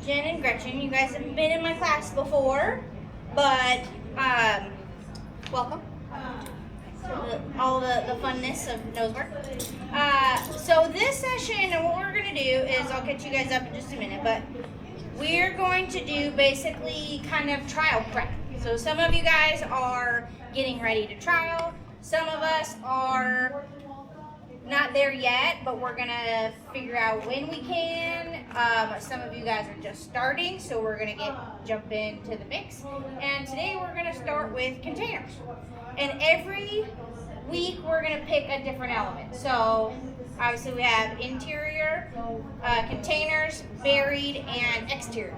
Jen and Gretchen. You guys haven't been in my class before, but welcome. All the funness of Nosework. So this session, and what we're going to do is, I'll get you guys up in just a minute, but we're going to do basically kind of trial prep. So some of you guys are getting ready to trial. Some of us are not there yet, but we're going to figure out when we can. Some of you guys are just starting, so we're going to jump into the mix. And today we're going to start with containers. And every week we're going to pick a different element. So obviously we have interior, containers, buried, and exterior.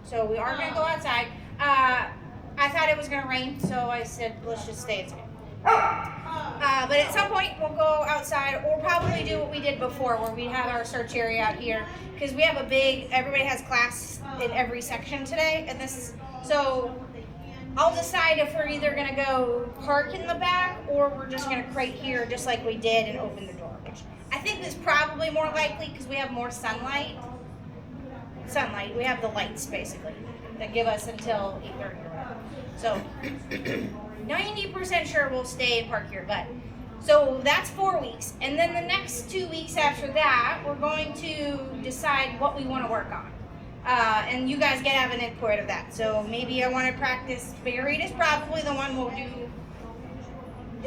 So we are going to go outside. I thought it was going to rain, so I said let's just stay inside. But at some point we'll go outside, or probably do what we did before, where we have our search area out here, because we have everybody has class in every section today, and so I'll decide if we're either going to go park in the back, or we're just going to crate here just like we did and open the door, which I think is probably more likely because we have more sunlight. We have the lights basically that give us until 8:30 or whatever. So 90% sure we'll stay and park here, but so that's 4 weeks, and then the next 2 weeks after that we're going to decide what we want to work on, and you guys get have an input of that. So maybe I want to practice buried is probably the one we'll do,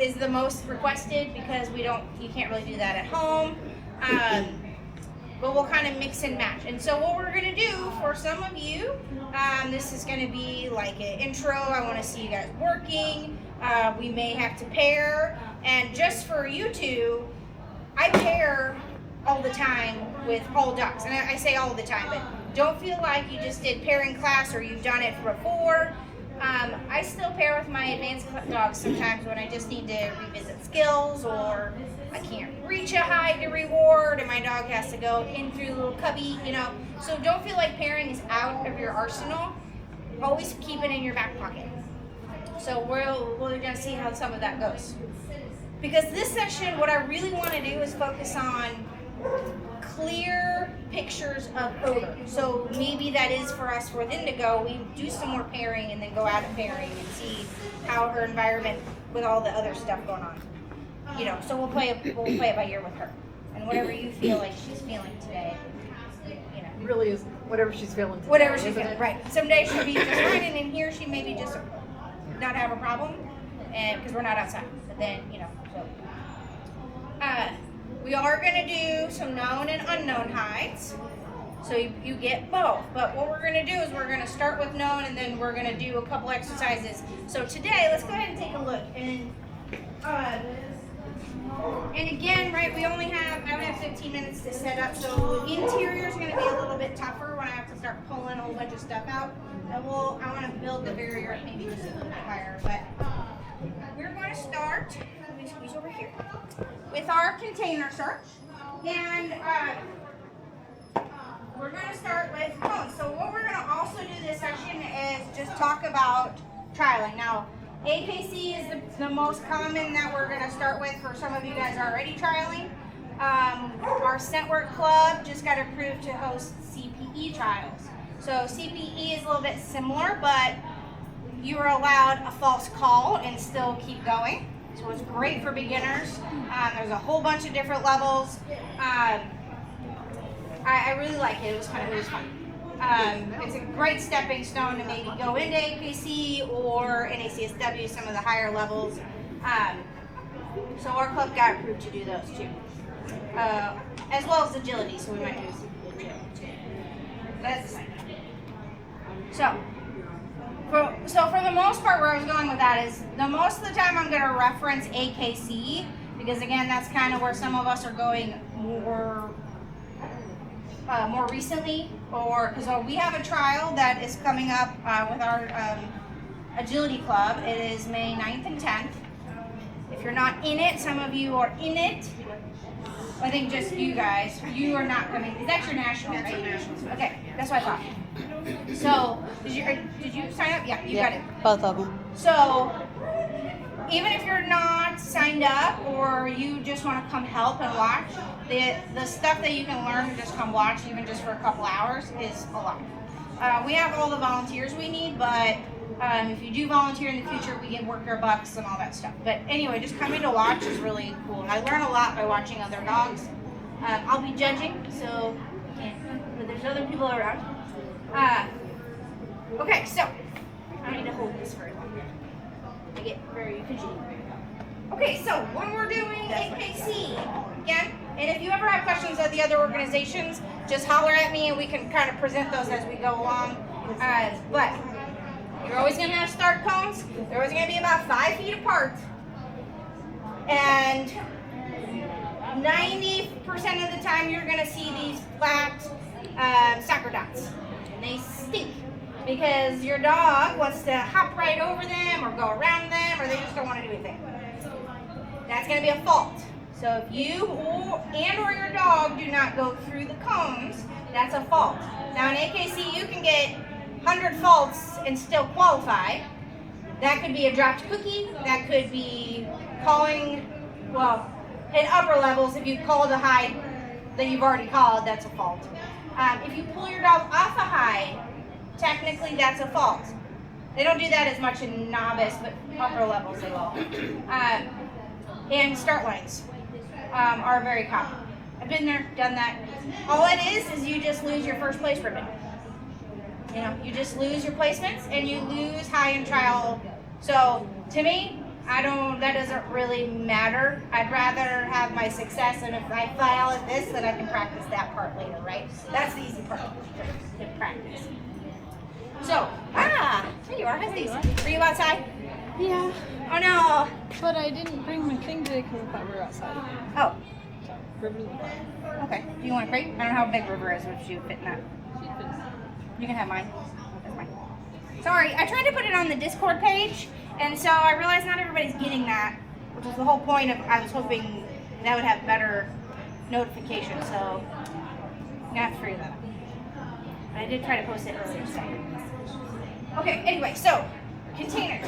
is the most requested, because you can't really do that at home, but we'll kind of mix and match. And so what we're going to do for some of you, this is going to be like an intro. I want to see you guys working. We may have to pair. And just for you two, I pair all the time with all dogs. And I say all the time, but don't feel like you just did pairing class or you've done it before. I still pair with my advanced dogs sometimes when I just need to revisit skills, or I can't reach a high to reward and my dog has to go in through the little cubby, So don't feel like pairing is out of your arsenal. Always keep it in your back pocket. So we're going to see how some of that goes. Because this session, what I really want to do is focus on clear pictures of odor. So maybe that is for us for then to go, we do some more pairing and then go out of pairing and see how her environment with all the other stuff going on. So we'll play it by ear with her. And whatever you feel like she's feeling today, Really is whatever she's feeling today. Whatever she's feeling, right. Some days she'll be just fine, and in here she maybe just not have a problem, and because we're not outside. But then, so we are going to do some known and unknown heights. So you get both. But what we're going to do is we're going to start with known, and then we're going to do a couple exercises. So today, let's go ahead and take a look. And again, right, I only have 15 minutes to set up, so interior is going to be a little bit tougher when I have to start pulling a whole bunch of stuff out. And I want to build the barrier maybe just a little bit higher, but we're going to start, let me squeeze over here, with our container search. And we're going to start with phones. So what we're going to also do this session is just talk about trialing. Now, AKC is the most common that we're going to start with for some of you guys already trialing. Our Scentwork Club just got approved to host CPE trials. So CPE is a little bit similar, but you are allowed a false call and still keep going. So it's great for beginners. There's a whole bunch of different levels. I really like it. It was fun. It's a great stepping stone to maybe go into APC or NACSW, some of the higher levels. So our club got approved to do those too, as well as agility. So we might do agility too. That's the same. So for the most part, where I was going with that is most of the time I'm going to reference AKC, because again, that's kind of where some of us are going more recently, or because we have a trial that is coming up with our agility club. It is May 9th and 10th. If you're not in it, some of you are in it. I think just you guys. You are not coming. That's your national, right? Okay, that's what I thought. So, did you sign up? Yeah, you got it. Both of them. So, even if you're not signed up or you just want to come help and watch, the stuff that you can learn to just come watch, even just for a couple hours, is a lot. We have all the volunteers we need, but if you do volunteer in the future, we get worker bucks and all that stuff. But anyway, just coming to watch is really cool. I learn a lot by watching other dogs. I'll be judging, so but there's other people around. Okay, so I need to hold this for a long time. I get very fidgety. Okay, so when we're doing AKC, again, and if you ever have questions of the other organizations, just holler at me and we can kind of present those as we go along. But you're always going to have start cones. They're always going to be about 5 feet apart. And 90% of the time you're going to see these flat soccer dots. And they stink because your dog wants to hop right over them or go around them, or they just don't want to do anything. That's going to be a fault. So if you or your dog do not go through the cones, that's a fault. Now in AKC you can get 100 faults and still qualify. That could be a dropped cookie. That could be calling, well, in upper levels, if you call the hide that you've already called, that's a fault. If you pull your dog off a hide, technically that's a fault. They don't do that as much in novice, but upper levels they will. And start lines are very common. I've been there, done that. All it is you just lose your first place ribbon. You know, you just lose your placements and you lose high and trial. So to me, that doesn't really matter. I'd rather have my success, and if I fail at this, then I can practice that part later, right? That's the easy part to practice. So, there you are. Hi, Stacey. Were you outside? Yeah, Oh no. but I didn't bring my thing today because I thought we were outside. Oh, So, River's in the park. okay. Do you want a crate? I don't know how big River is, if she would fit in that. She fits. You can have mine. That's mine. Sorry, I tried to put it on the Discord page, and so I realized not everybody's getting that, which was the whole point of, I was hoping that would have better notification, so I'm gonna have to figure that out. But I did try to post it earlier today. Okay, anyway, so containers.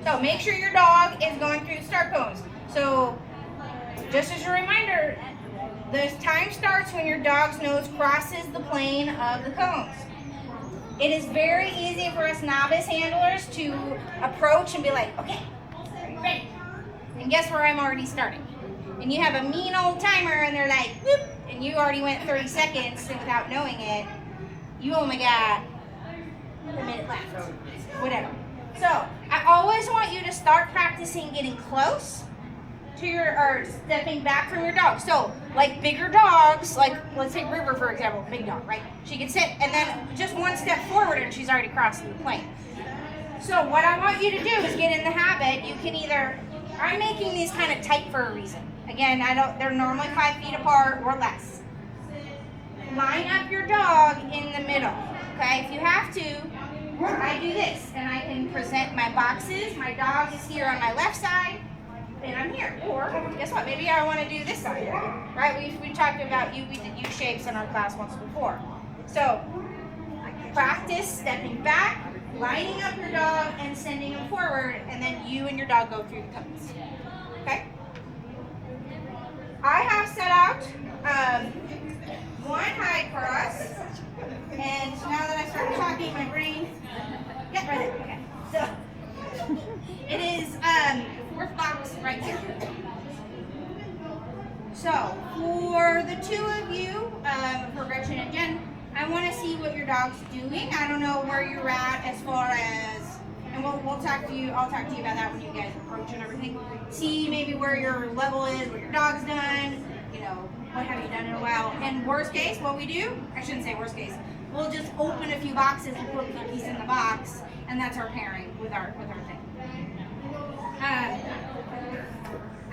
So make sure your dog is going through the start cones. So just as a reminder, the time starts when your dog's nose crosses the plane of the cones. It is very easy for us novice handlers to approach and be like, okay, are you ready? And guess where I'm already starting? And you have a mean old timer and they're like, whoop, and you already went 30 seconds and without knowing it, you only got a minute left. Whatever. So I always want you to start practicing getting close to or stepping back from your dog. So like bigger dogs, like let's take River for example, big dog, right? She can sit and then just one step forward and she's already crossing the plane. So what I want you to do is get in the habit. You can either, I'm making these kind of tight for a reason. Again, they're normally 5 feet apart or less. Line up your dog in the middle, okay? If you have to, I do this and I can present my boxes. My dog is here on my left side and I'm here. Or guess what? Maybe I want to do this side, right? We talked about we did U shapes in our class once before. So practice stepping back, lining up your dog and sending him forward, and then you and your dog go through the cones. Okay? I have set out one high cross, and now that I started talking, my brain, yeah, right there, okay. So, it is fourth box right here. So, for the two of you, for Gretchen and Jen, I want to see what your dog's doing. I don't know where you're at as far as, and we'll talk to you, I'll talk to you about that when you guys approach and everything. See maybe where your level is, what your dog's done, you know, what have you done in a while. And worst case, what we do, I shouldn't say worst case, we'll just open a few boxes and put cookies in the box, and that's our pairing with our thing.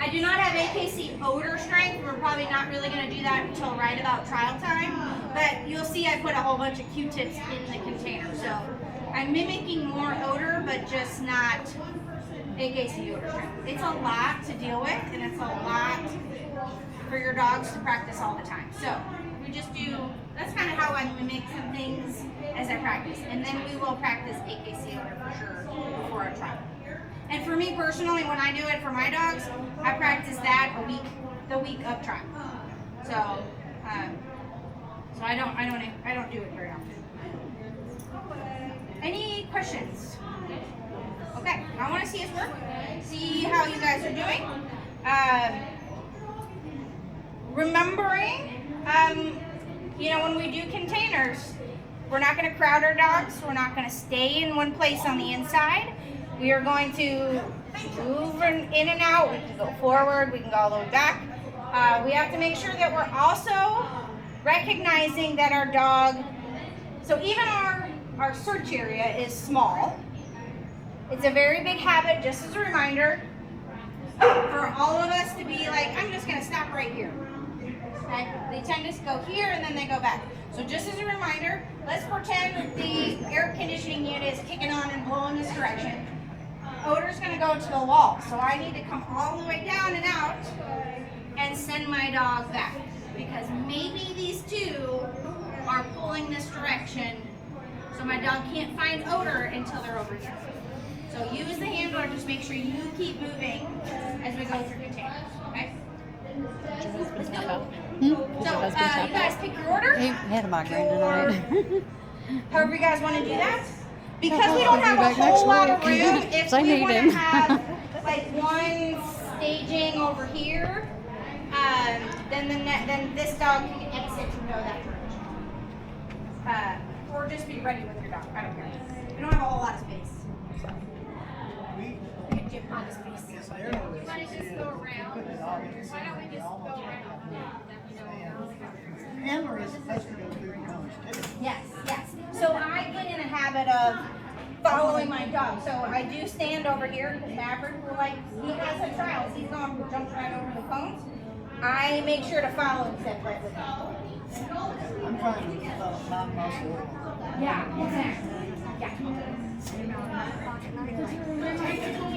I do not have AKC odor strength. We're probably not really going to do that until right about trial time. But you'll see I put a whole bunch of Q-tips in the container. So I'm mimicking more odor, but just not AKC odor strength. It's a lot to deal with, and it's a lot for your dogs to practice all the time. So we just do, that's kind of how I mimic some things as I practice. And then we will practice AKC odor for sure before our trial. And for me personally, when I do it for my dogs, I practice that a week the week of trial. So, so I don't do it very often. Any questions? Okay, I want to see his work. See how you guys are doing. Remembering, you know, when we do containers, we're not going to crowd our dogs. We're not going to stay in one place on the inside. We are going to move in and out. We can go forward. We can go all the way back. We have to make sure that we're also recognizing that our dog, so even our search area is small. It's a very big habit, just as a reminder, for all of us to be like, I'm just going to stop right here. Okay? They tend to go here and then they go back. So just as a reminder, let's pretend that the air conditioning unit is kicking on and blowing this direction. Odor's going to go to the wall. So I need to come all the way down and out and send my dog back. Because maybe these two are pulling this direction, so my dog can't find odor until they're over here. So use the handler, just make sure you keep moving as we go through containers, okay? Let's do it. So, you guys pick your order. He had a migraine tonight. However you guys want to do that. Because we don't have a whole lot of room, if I we need want him. to have like one staging over here, then this dog can exit and go that direction. Or just be ready with your dog. I don't care. We don't have a whole lot of space. We can jump on the space. Why don't we just go around? Why don't we just go around? Handler is supposed to go through the colors too. Yes, yes. So I get in a habit of following my dog. So I do stand over here because Maverick will he has had trials. He's gone jumps right over the cones. I make sure to follow and step right with him. I'm trying to non-muscle. Yeah, exactly. Yeah.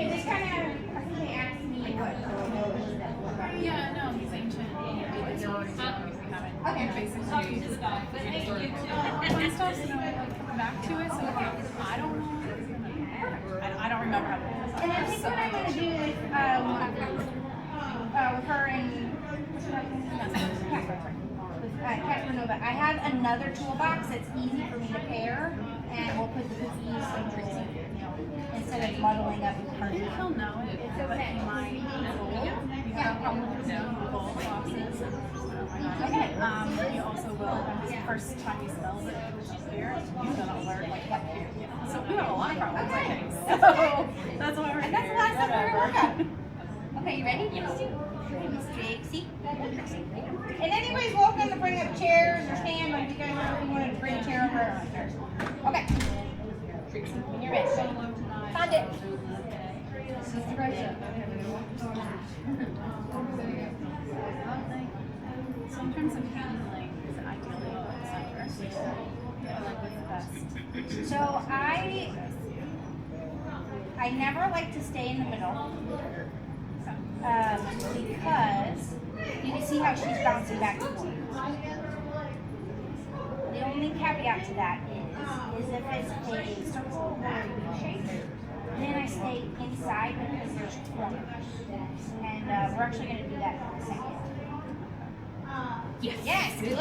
They kind of, I think they asked me what. Yeah, no, he's ancient. Okay. Basically, fun stuff, so coming back to it, so I don't know. I don't remember how to do this. And I think what I'm going to do with her and Casper Nova, I have another toolbox that's easy for me to pair, and we'll put the cookies and Trixie, instead of muddling up the I think he'll know it. It's okay. He might Yeah. probably bowl sauces. Okay. He also will, the first time he smells it, which is weird, he's gonna alert like here. So we have a lot of problems, I think. So that's why we're And that's the last time we're going to work on. Okay, you ready? Yes. Trixie. And anybody's welcome to bring up chairs or stand, like you guys know if you wanted to bring a chair over. Okay. When you're ready. Found it. Sister Gracia. sometimes I'm handling is ideally the center. Like what's the best? So I never like to stay in the middle because you can see how she's bouncing back and forth. The only caveat to that is if it's a circle or a V shape, then I stay inside because there's corners. And we're actually going to do that in a second. Yes, good.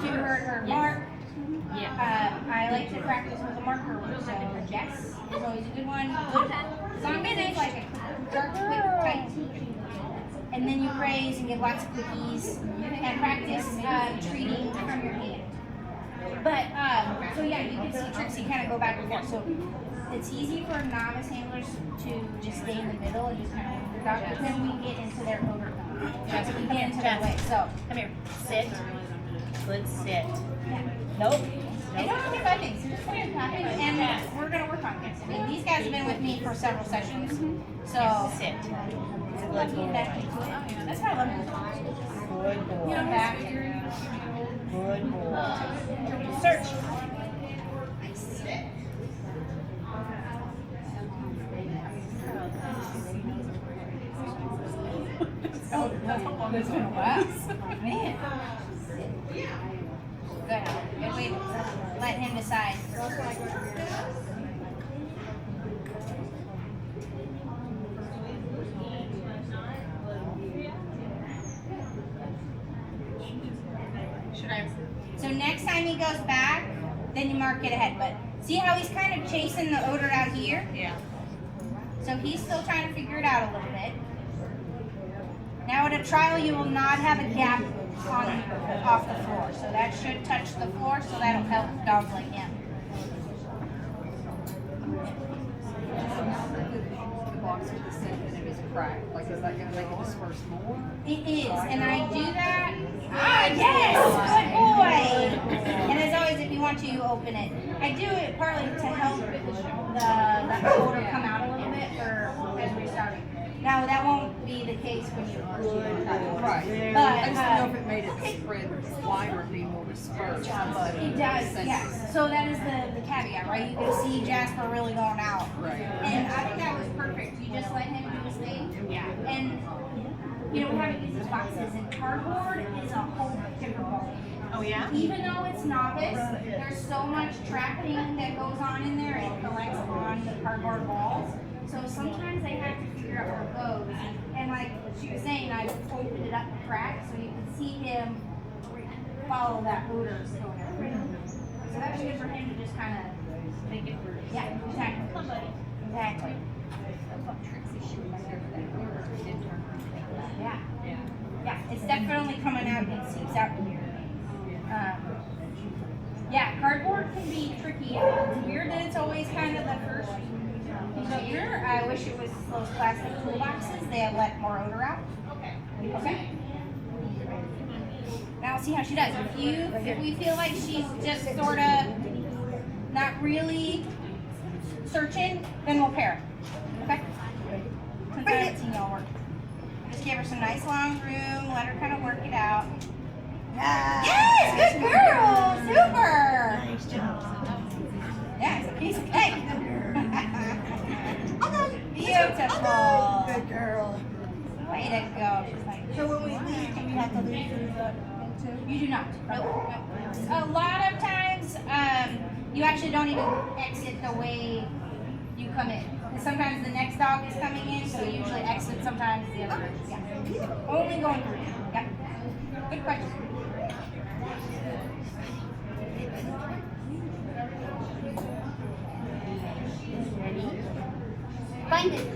To her mark. I like to practice with a marker, so yes is always a good one. As long as it's like a dark, quick, tight. And then you praise and give lots of cookies and practice treating from your hand. But, so yeah, you can see Trixie kind of go back and forth. So it's easy for novice handlers to just stay in the middle and just kind of move the dog, but then we get into their over. Yes, we get into their way. So, Come here. Sit. Good sit. yeah. Nope. They don't have to buy things, so just come here and tap it, and we're going to work on this. I mean, these guys have been with me for several sessions, so. Sit. It's a Let's good get boy. back into it. That's why I love it. Good boy. Back. Good boy. Search. Oh, that's how long it's gonna last. Man. Good. Good way to let him decide. time he goes back, then you mark it ahead. But see how he's kind of chasing the odor out here? Yeah. So he's still trying to figure it out a little bit. Now at a trial, you will not have a gap off the floor. So that should touch the floor, so that'll help dogs like him. The box with the scent and it is cracked. Like, is that gonna make it disperse more? It is, and I do that. Ah, yes, good boy. And as always, if you want to, you open it. I do it partly to help the odor come out a little bit for as we're starting. Now that won't be the case when you Right. But I just didn't know if it made it spread wider and be more dispersed. But it does, yes. So that is the caveat, right? You can see Jasper really going out. Right. And I think that was perfect. You just let him do his thing. Yeah. And you know, we haven't used these boxes, and cardboard is a whole different ballgame. Oh yeah? Even though it's novice, there's so much tracking that goes on in there and collects on the cardboard walls. So sometimes they have to figure out where it goes. And like she was saying, I opened it up the crack so you can see him follow that odor going everywhere. So that was good for him to just kind of make it through. Yeah, exactly. Exactly. Yeah. Yeah, it's definitely coming out and seeps out here. Yeah, cardboard can be tricky. It's weird that it's always kind of the first here. I wish it was those plastic toolboxes. They have let more odor out. Okay. Now see how she does. If we feel like she's just sort of not really searching, then we'll pair it. Okay? Since I haven't seen y'all work. Just give her some nice long room, let her kind of work it out. Yes, good girl, super. Nice job. Yeah, it's a piece of cake. Beautiful. Good girl. Way to go. She's like, So when we leave, do we have to leave through the too? you do not. Nope. A lot of times, you actually don't even exit the way you come in. And sometimes the next dog is coming in, so you usually exit sometimes the other way. Yeah. Only going through. Yeah. Good question. Find it.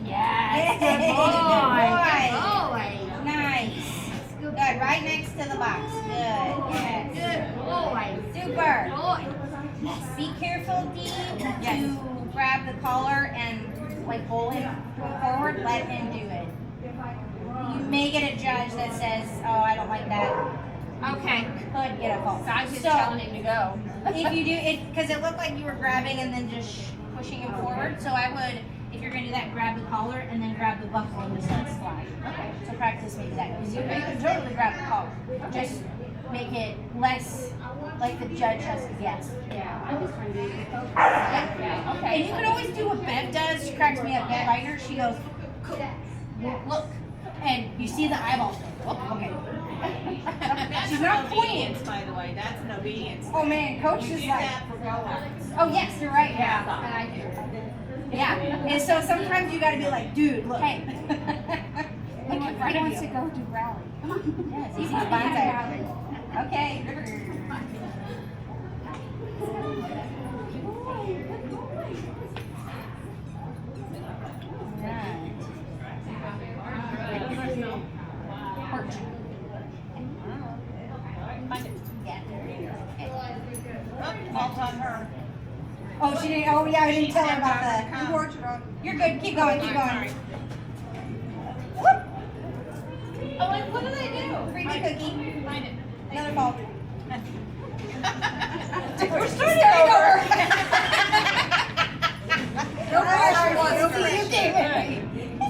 Yes, good boy. Nice. Good. Right next to the box. Good. Yes. Good boy. Super. Be careful, Dee, to grab the collar and like pull him forward. Let him do it. You may get a judge that says, "Oh, I don't like that." Okay. Could get a phone. So I was just telling him to go. If you do it, because it looked like you were grabbing and then just pushing him forward. So I would, if you're gonna do that, grab the collar and then grab the buckle and just let it slide. Okay. So practice maybe that. Because you can totally grab the collar. Just make it less like the judge has to guess. Yeah. I'm just trying to do Yeah. Okay. And you can always do what Bev does. She cracks me up. Bev Reiner. She goes, look, and you see the eyeballs. Oh, okay. She's not pointing. By the way, that's an obedience. Oh man, coach is like. for go-outs. Oh yes, you're right. Yeah, Yeah. and I do. Yeah. And so sometimes you gotta be like, dude, look. Hey. Look in front of you. to go to rally. Come on. Yeah, it's easy to find out. Okay. Perch. Yeah. Fault on her. Oh, she didn't. Oh, yeah, I didn't tell her about the. You're good. Keep going. Keep going. Whoop. Oh, like, what did I do? Freebie cookie. Find it. Another fault. We're starting over. No pressure.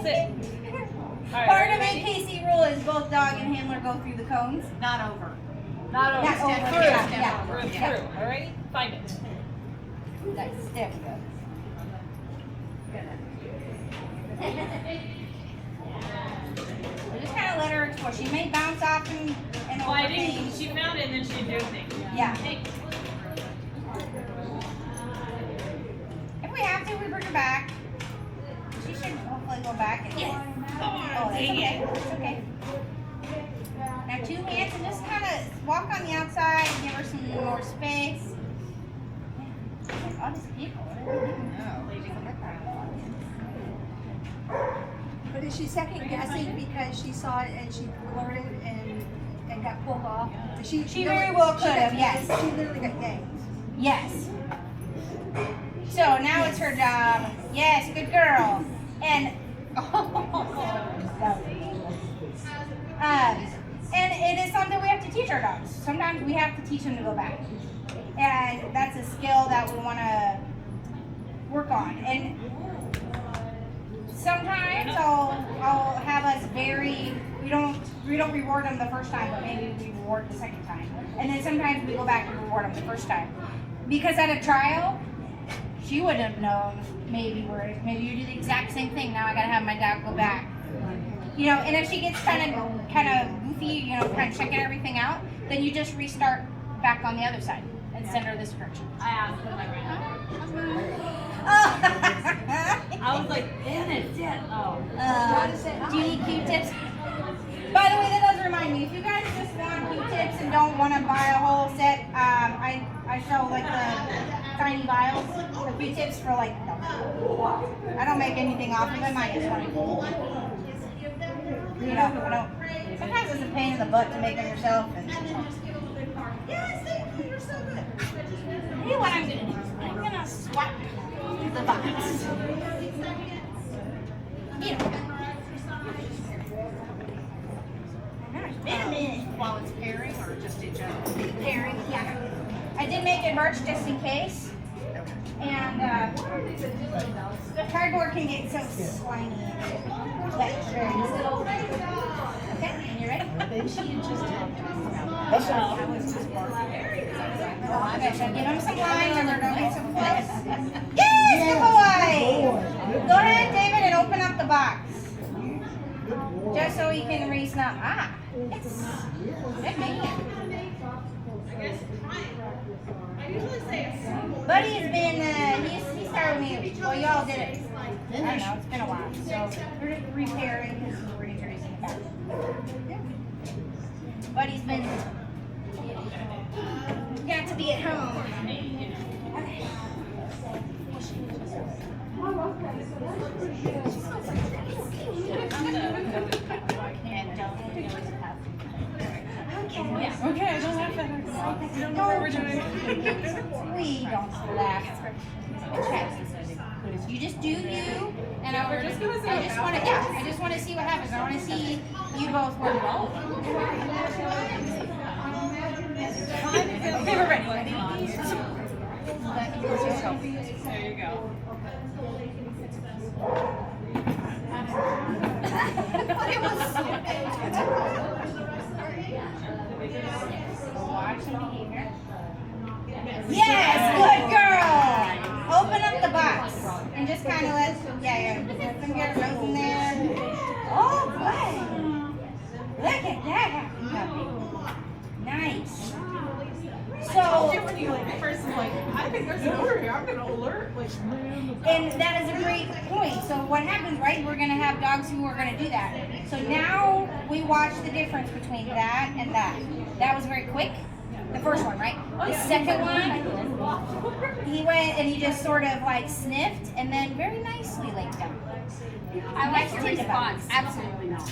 Sit. Part of AKC rule is both dog and handler go through the cones. Not over. Not over. Not Step over, through. yeah, Step yeah. over. Yeah. Through. All right. Find it. Nice. There we go. So just kind of let her explore. She may bounce off and Well, I over didn't. things. She found it and then she did things. Yeah. Hey. If we have to, we bring her back. back. She should hopefully go back. Yes. Oh, that's okay. That's okay. Now 2 hands and just kind of walk on the outside, give her some more space. Yeah. All these people. But is she second guessing because she saw it and she blurted and got pulled off? She very well could have, yes. She literally got yanked. Yes. So now it's her job. Yes, good girl. And and it is something we have to teach our dogs. Sometimes we have to teach them to go back, and that's a skill that we want to work on. And sometimes I'll have us we don't reward them the first time, but maybe we reward the second time. And then sometimes we go back and reward them the first time. Because at a trial, she wouldn't have known maybe you do the exact same thing. Now I gotta have my dog go back. You know, and if she gets kind of goofy, you know, kind of checking everything out, then you just restart back on the other side and send her this direction. I asked when I ran out. Oh. I was like, damn it, dead. Oh. Do you need Q-tips? By the way, that does remind me, if you guys just want Q-tips and don't want to buy a whole set, I sell like the tiny vials of Q-tips for like I don't make anything off of them. I just want to, you know, I don't. Sometimes it's a pain in the butt to make them yourself. And, yes, thank you. You're so good. You know what I'm gonna do? I'm gonna swap the box. You know. It's been a minute. While it's pairing or just in general? Pairing, yeah. I did make it merch just in case. And the cardboard can get so slimy. But very easy. Okay, you ready? That's all. I was just barking. Okay, so give him some lines and we're going to get some flips. Yes, good boy! Go ahead, David, and open up the box. Just so he can re-snap. Ah, it's good man. Buddy's been, he started with me, well, y'all did it. I don't know, it's been a while. So we're repairing because we're introducing it back. Buddy's been, got to be at home. Okay. And Okay, don't laugh at her. We don't know what we're doing. we don't laugh. Okay. You just do you, and I just want to see what happens. I want to see you both work well. Okay, we're ready. There you go. Watch some behavior. Yes, good girl. Open up the box and just kind of let them get her nose in there. Oh, good. Look at that. Nice. So, When you like first is like, I think there's an order here. I'm gonna alert. Like, and that is a great point. So what happens, right? We're gonna have dogs who are gonna do that. So now we watch the difference between that and that. That was very quick. The first one, right? The second one, he went and he just sort of like sniffed and then very nicely laid down. I like your Think about it. response. Absolutely not.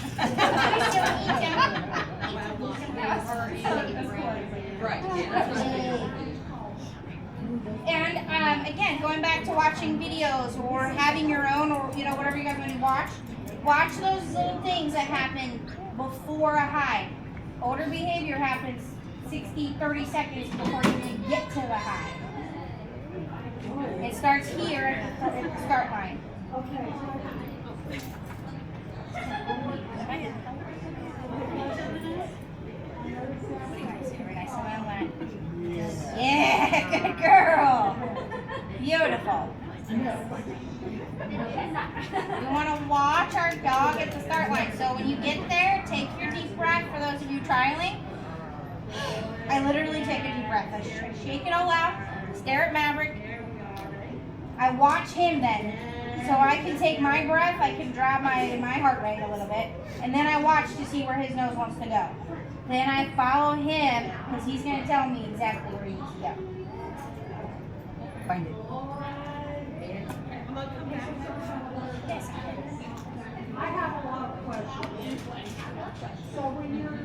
Right. And again, going back to watching videos or having your own, or you know, whatever you guys want to watch those little things that happen before a hide. Older behavior happens 30 seconds before you even get to the hide. It starts here at the start line. Very nice. Yeah, good girl. Beautiful. You want to watch our dog at the start line. So when you get there, take your deep breath. For those of you trialing, I literally take a deep breath. I shake it all out, stare at Maverick. I watch him then I can take my breath, I can drop my heart rate a little bit, and then I watch to see where his nose wants to go. Then I follow him because he's going to tell me exactly where he needs to go. Find it. Yes. I have a lot of questions. So when you're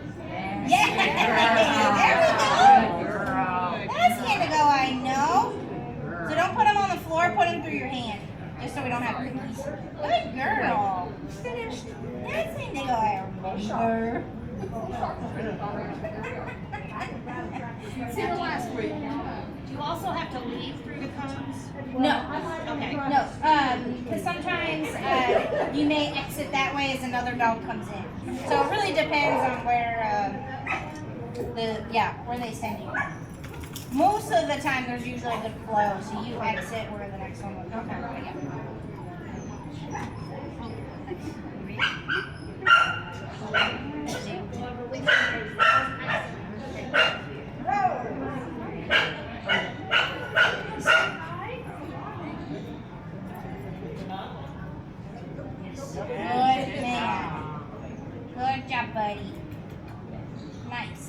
Yeah, there we go. That's Indigo, I know. So don't put them on the floor, put them through your hand. Just so we don't have cookies. Good girl. Finished. That's Indigo, I remember. See her last week. Do you also have to leave through the cones? No. Okay. No, because sometimes you may exit that way as another dog comes in. So it really depends on where where they send you. Most of the time, there's usually a good flow, so you exit where the next one will go. Okay. Good man. Good job, buddy. Nice.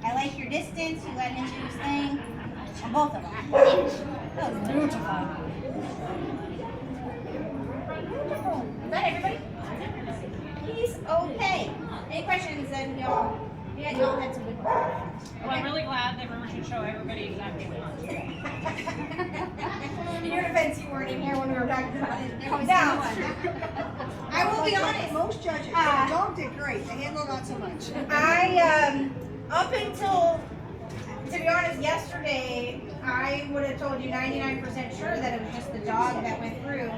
I like your distance. You let him do his thing. On both of them. That was beautiful. Is that everybody? He's okay. Any questions then, y'all? You guys all had some good questions. Well, I'm really glad that River should show everybody exactly what. In your defense, you weren't in here when we were talking about it. Now, Now, I will be honest. most judges, the dog did great, the handler not so much. Up until, to be honest, yesterday, I would have told you 99% sure that it was just the dog that went through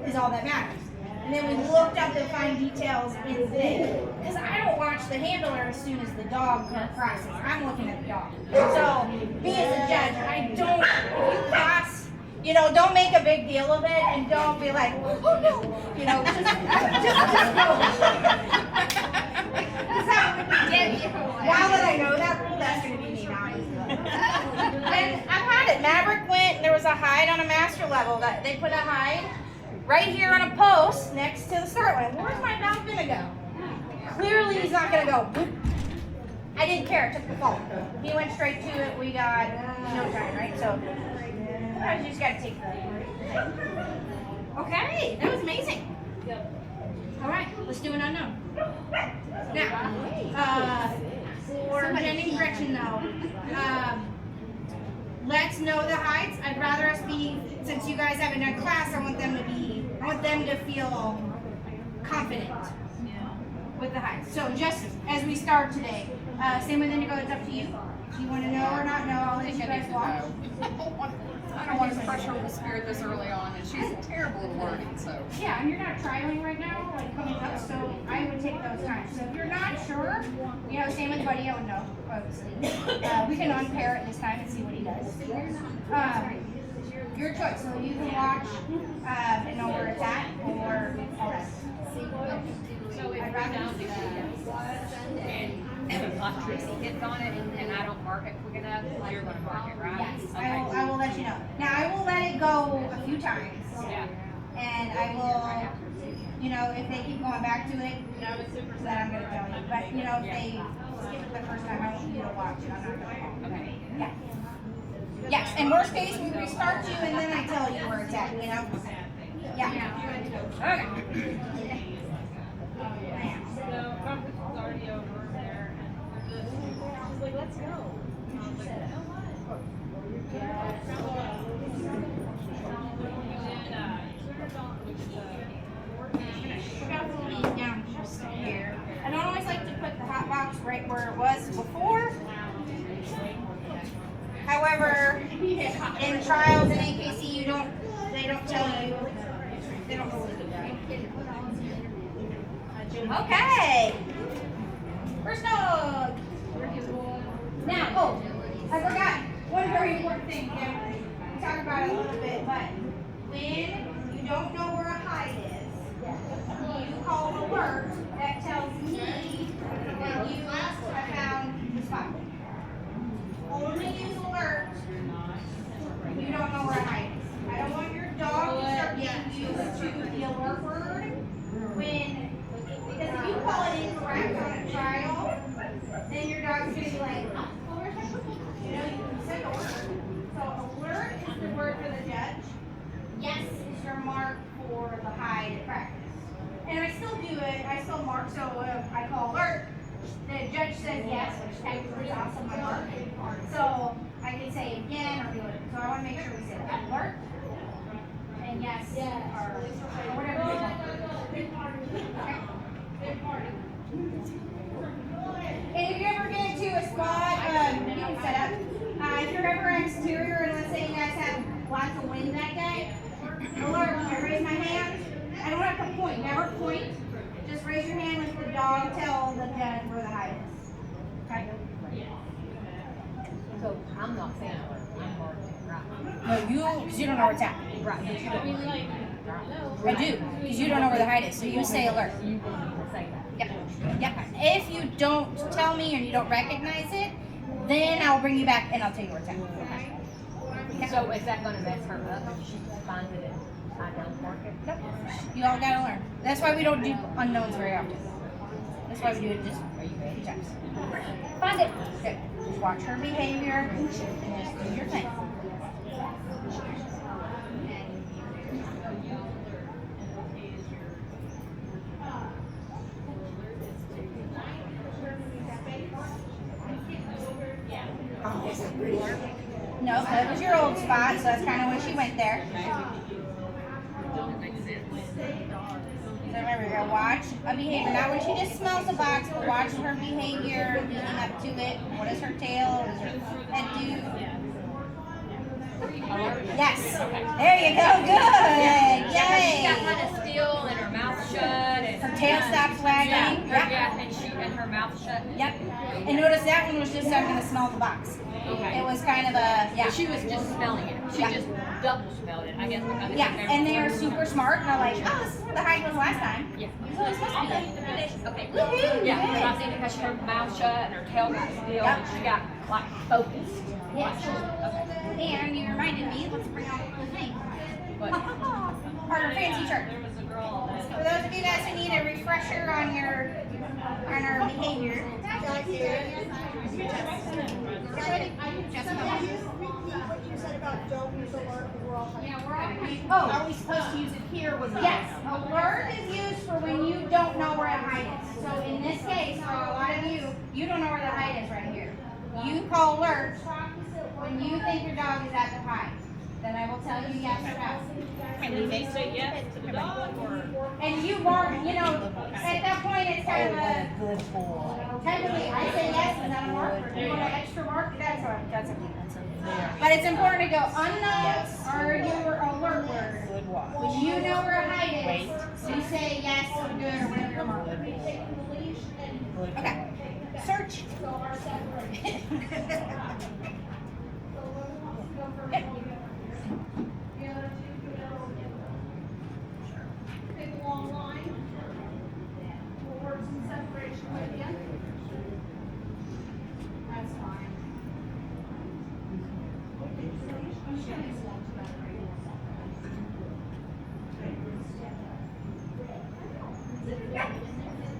is all that matters. And then we looked up the fine details in the thing. Because I don't watch the handler as soon as the dog crosses. I'm looking at the dog. So, me as a judge, I don't, if you cross, don't make a big deal of it and don't be like, oh no, just go. Now that I know that rule, that's going to be me now. And I've had it. Maverick went, there was a hide on a master level that they put a hide right here on a post next to the start line. Where's my dog going to go? Clearly he's not going to go. Boop. I didn't care. It took the fault. He went straight to it. We got no time, right? So sometimes you just got to take the. Okay, that was amazing. All right, let's do an unknown. Now, for Jenny and Gretchen though, let's know the heights. I'd rather us be, since you guys haven't done class, I want them to feel confident with the heights. So just as we start today, same with Indigo, it's up to you. Do you want to know or not know? I'll let you guys watch. I don't want to pressure the spirit this early on, and she's terrible at learning, so. Yeah, and you're not trialing right now, like coming up, so I would take those times. So if you're not sure, same with Buddy, I would know, obviously. We can unpair it this time and see what he does. Your choice, so you can watch and know where it's at, or all that. So if I don't do that, and Tracy hits on it, and I don't mark it quick enough, you're gonna mark it, right? Yes, Okay. I will let you know. Now, I will let it go a few times. Yeah. And I will, if they keep going back to it, then I'm gonna tell you. But, if they skip it the first time, I want you to watch it. I'm not gonna. Okay. Yeah. Yes, and worst case, we restart you and then I tell you where it's at, Yeah. Okay. So conference is already over there, and she's like, let's go. And I was like, oh what? Down just here. I don't always like to put the hot box right where it was before. However, in trials in AKC, they don't tell you, they don't know what to do. Okay. First dog. Now, I forgot one very important thing. We talked about it a little bit, but when you don't know where a hide is, you call alert that tells me that you have found the spot. Only use alert when you don't know where a hide is. I don't want your dog to start getting you do it, I still mark, so I call alert, the judge says yes, which technically is also my mark. So I can say again or do it. So I want to make sure we say alert and yes or whatever you want. And if you ever get into a spot, you can set up. If you're ever exterior and let's say you guys have lots of wind that day, alert, I raise my hand. I don't have to point, never point. Just raise your hand with the dog, tell the judge where the hide is. Okay? So I'm not saying alert, I'm marking, right? No, because you don't know where it's at. Right, but you don't need to. I do, because you don't know where the hide is, so you say alert. You need to say that. Yep. Yep. If you don't tell me and you don't recognize it, then I'll bring you back and I'll tell you where it's at. Okay? So is that gonna mess her up if she finds it and I don't mark it? Yep. You all gotta learn. That's why we don't do unknowns very often. That's why we do it just a few times. Find it. Okay. Just watch her behavior and just do your thing. No, that was your old spot, so that's kind of when she went there. So remember, you're gonna watch a behavior, not when she just smells the box, but watch her behavior leading up to it. What is her tail? What does her head do? Yes. There you go. Good. Yeah, but she got Yay. kind of still and her mouth shut and Her tail stops wagging. Yep. Yeah, and her mouth shut. Yep. And notice that one was just starting to smell the box. Okay. It was kind of a, yeah. She was just smelling it. She Yeah. just double smelled it, I guess. Because Yeah, and they're super smart, and they're like, oh, this is where the hide was last time. Yeah. So it's supposed to be it. Okay. Woohoo! Yeah, Yay. but I think because she had her mouth shut and her tail got still, Yep. and she got like focused. Yes. Okay. And you reminded me, let's bring out the thing. But Our fancy shirt. There was a girl that. For those of you guys who need a refresher on our behavior. Oh, are we supposed to use it here? Yes, alert is used for when you don't know where a hide is. So in this case, for a lot of you, you don't know where the hide is right here. You call alert when you think your dog is at the hide. Then I will tell you yes or no. And they say yes to the dog or. And you mark, at that point it's kind of a, Good boy. technically I say yes and then a mark, or you want an extra mark, that's a There. But it's important to go unknown or your alert word. Good watch. When you know where a hide is, you say yes or good or whatever your mark Good is. boy. Good Okay. boy. Search. Take a long line. We'll work some separation with you. That's fine.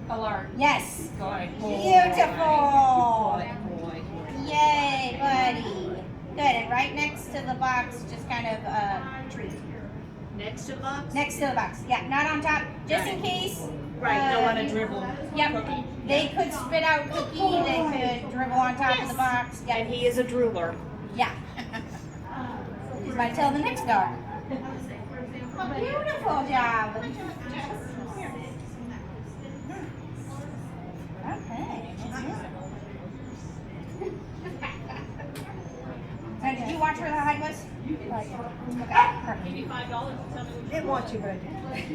alert. Yes. Good. Beautiful. Good boy. Yay, buddy. Good. And right next to the box, just kind of tree. Next to the box? Next to the box. Yeah, not on top. Just in case. Right, don't want to dribble. Yep. Cookie. They could spit out cookie. They could dribble on top of the box. Yeah. And he is a drooler. Yeah. He's my tell the next dog. Oh, beautiful job. Okay. Now, did you watch where the hide was? Okay, perfect. Give me $5 and tell me which. Didn't want you, but.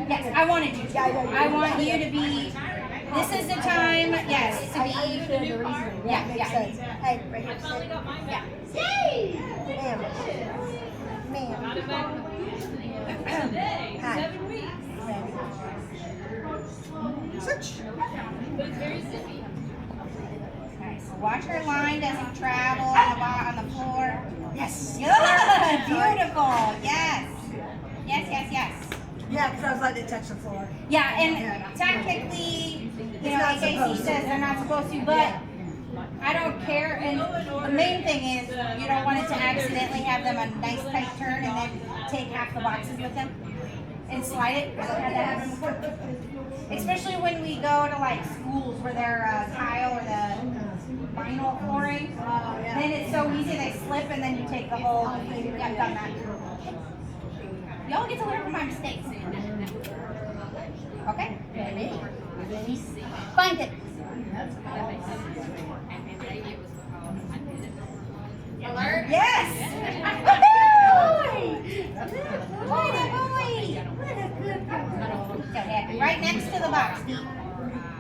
Yes, I wanted you to. I want you to be. This is the time. Yes, to be. Yeah, yeah. Hey, right I here. finally got mine Yeah. back. Yay! Ma'am. Got it back today. Hi. 7 weeks. Search. But it's very zippy. Okay, so watch her line doesn't travel on the floor. Yes. Good, beautiful. Yes. Yes, yes, yes. Yeah, because I was letting it touch the floor. Yeah, and technically, not AKC supposed to. says they're not supposed to, but I don't care. And the main thing is you don't want it to accidentally have them a nice tight turn and then take half the boxes with them. and slide it. I've had that happen before. Especially when we go to like schools where they're tile or the vinyl flooring. Then it's so easy they slip and then you take the whole. Yeah, I've done that. Y'all get to learn from my mistakes. Okay? Find it. Alert? Yes! Boy, right next to the box, Dee.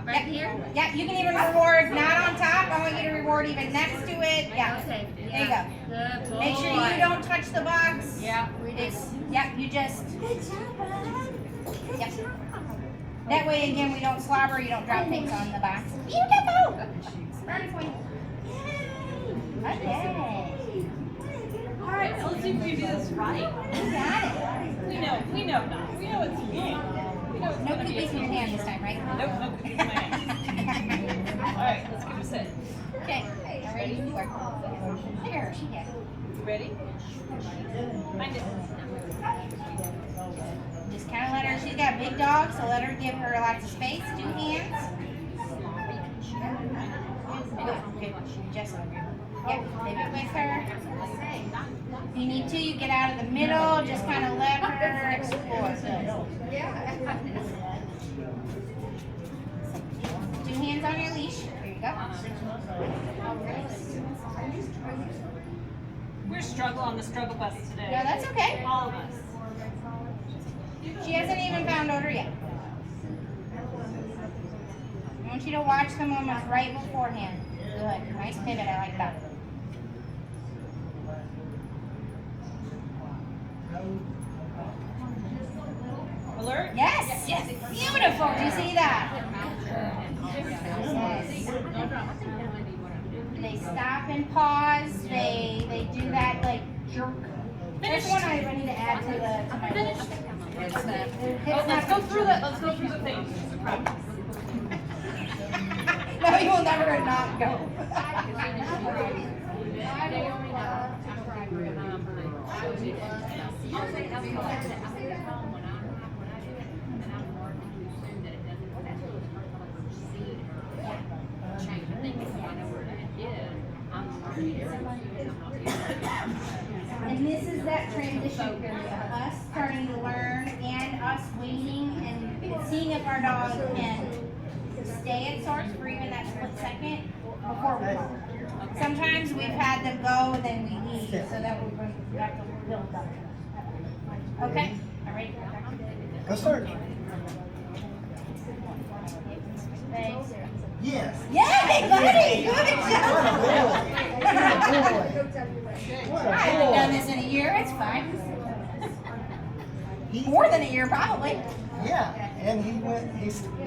Right here? Yeah, you can even reward not on top. I want you to reward even next to it. Yeah. Okay. There you go. Good boy. Make sure you don't touch the box. Yeah, we did. Yep, you just. Good job, bud. Good Yep. job. That way, again, we don't slobber. You don't drop things on the box. Beautiful. Burn point. Okay. All right, so let's see if we can do this right. You got it. We know now. We know it's me. We know it's No gonna be cookies in your hand this time, right? Nope, no cookies in my hand. All right, let's give it a sit. Okay. I'm ready to work. There, she did. You ready? Find it. Just kind of let her. She's got a big dog, so let her give her lots of space. 2 hands. Good. Just. Yep. Leave it with her. If you need to, you get out of the middle. Just kind of let her explore. Good. 2 hands on your leash. There you go. We're struggling on the struggle bus today. No, that's okay. All of us. She hasn't even found odor yet. I want you to watch the moments right beforehand. Good. Nice pivot. I like that. Alert? Yes. Yes. Beautiful. Do you see that? Yes. They stop and pause. They do that like jerk. There's one I need to add to my list. Let's go through the thing. No, you will never not go. And this is that transition period of us starting to learn and us waiting and seeing if our dog can stay at source for even that split second before we go. Sometimes we've had them go and then we leave, so that we have to build up. Okay? All right. Go start. Thanks. Yes. Yay, buddy! Good job! What I haven't done this in a year. It's fine. More than a year, probably. Yeah, and he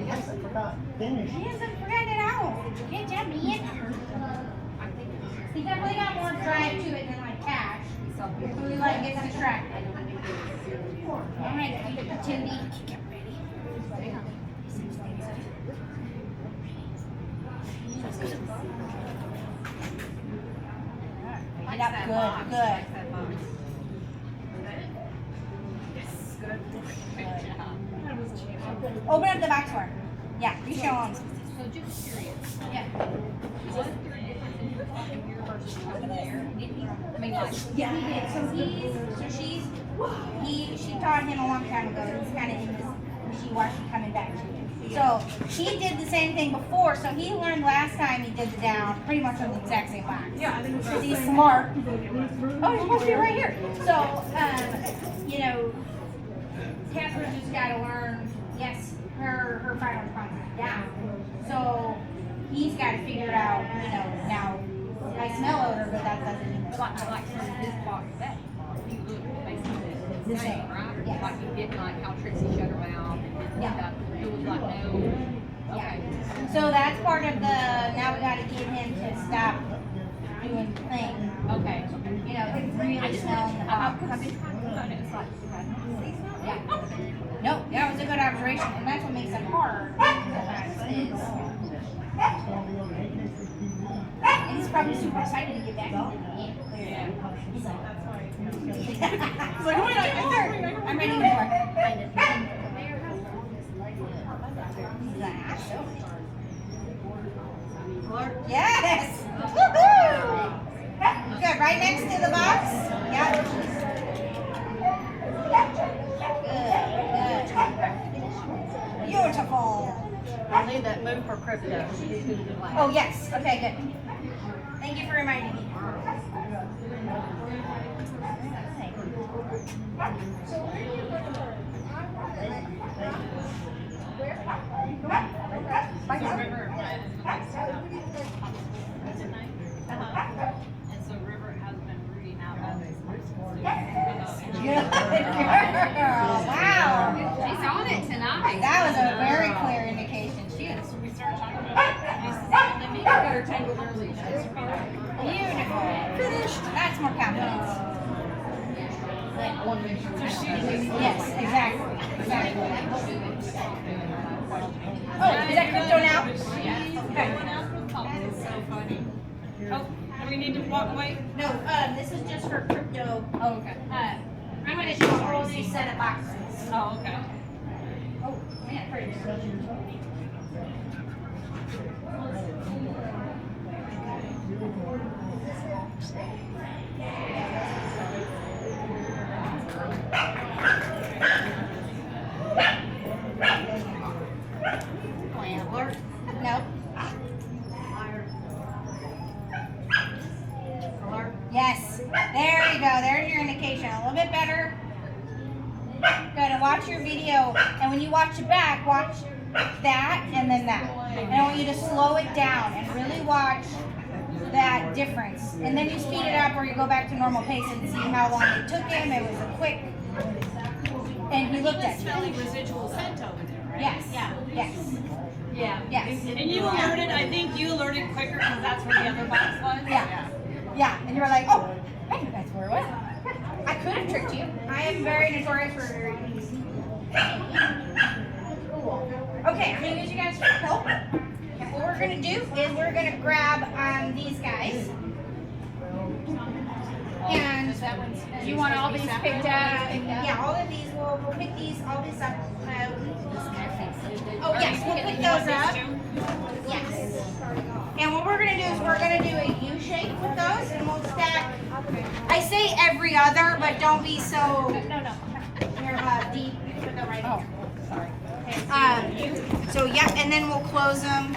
hasn't forgotten. Finished. He hasn't forgotten it out. Good job, man. He definitely got more drive to it than like Cash. Who like gets distracted. All right, Tootie. Get up, good. Open up the box for her. Yeah, you show them. So just curious. Yeah. Was there a difference in your versus over there? Did he? I mean, like. Yeah, he did. She taught him a long time ago. He's kind of in this wishy-washy coming back to it. So he did the same thing before. So he learned last time he did the down pretty much on the exact same box. Yeah, I think Because he's smart. Oh, he's supposed to be right here. So, you know, Catherine just got to learn, yes, her final response is down. So he's got to figure out, you know, now I smell odor, but that doesn't mean it's Like this box, that you look basically the same, right? Yes. Like you did like how Trixie shut her mouth and did Yeah. stuff. It was like no. Okay. So that's part of the, now we got to get him to stop doing the thing. Okay. You know, really smelling the box. I've been trying to put it. It's like Yeah. No, that was a good observation, and that's what makes it hard. Sometimes is he's probably super excited to get back. He's like, oh my God, I'm ready for more. Yes! Woohoo! Good, right next to the box? Yep. Good. Beautiful. I'll need that move for crypto. Oh, yes. Okay, good. Thank you for reminding me. And so River has been rooting out all these Good girl. Wow. She's on it tonight. That was a very clear indication. She is we started talking about it. Got her tangled early. beautiful. Finished. That's more confidence. Yes, exactly. Exactly. Oh, is that crypto now? Okay. That is so funny. Oh, do we need to walk away? No, this is just for crypto. Oh, okay. I'm gonna do a whole new set of boxes. Oh, okay. Oh, man, pretty good. Gambler? Nope. Yes. There you go. There's your indication. A little bit better. Good. And watch your video. And when you watch it back, watch that and then that. And I want you to slow it down and really watch that difference. And then you speed it up or you go back to normal pace and see how long it took him. It was a quick. And he looked at you. Smelly residual scent over there, right? Yes. Yeah. Yes. Yeah. Yes. And you alerted, I think you alerted quicker because that's where the other box was. Yeah. Yeah. And you were like, oh, I knew that's where it was. I could have tricked you. I am very notorious for very easy. Okay, I'm gonna use you guys for help. And what we're gonna do is we're gonna grab these guys. And You want all these picked out? yeah, all of these, we'll pick these, all these up. Oh yes, we'll pick those up. Yes. And what we're gonna do is we're gonna do a U shape with those, and we'll stack. I say every other, but don't be so deep. Oh, sorry. So yeah, and then we'll close them,